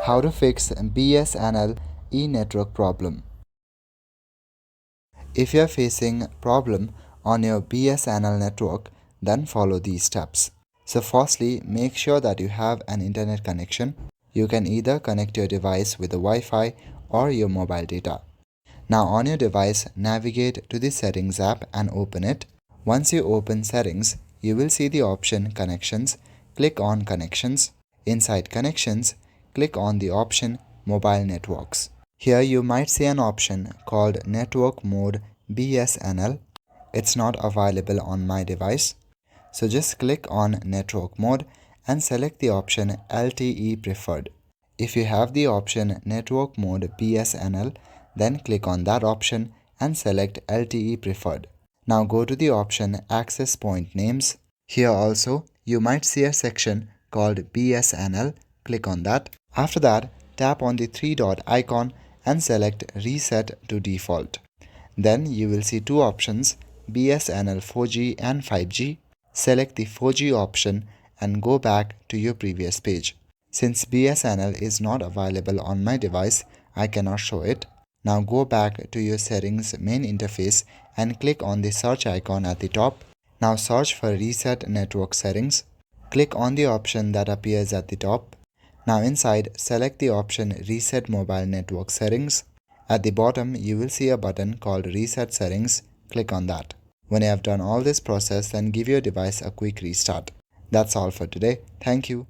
How to fix BSNL E network problem. If you are facing problem on your BSNL network, then follow these steps. So firstly, make sure that you have an internet connection. You can either connect your device with the Wi-Fi or your mobile data. Now on your device, navigate to the Settings app and open it. Once you open Settings, you will see the option Connections. Click on Connections. Inside Connections, click on the option Mobile Networks. Here you might see an option called Network Mode BSNL. It's not available on my device. So just click on Network Mode and select the option LTE Preferred. If you have the option Network Mode BSNL, then click on that option and select LTE Preferred. Now go to the option Access Point Names. Here also, you might see a section called BSNL. Click on that. After that, tap on the three dot icon and select Reset to Default. Then you will see two options, BSNL 4G and 5G. Select the 4G option and go back to your previous page. Since BSNL is not available on my device, I cannot show it. Now go back to your settings main interface and click on the search icon at the top. Now search for Reset Network Settings. Click on the option that appears at the top. Now inside, select the option Reset Mobile Network Settings. At the bottom, you will see a button called Reset Settings. Click on that. When you have done all this process, then give your device a quick restart. That's all for today. Thank you.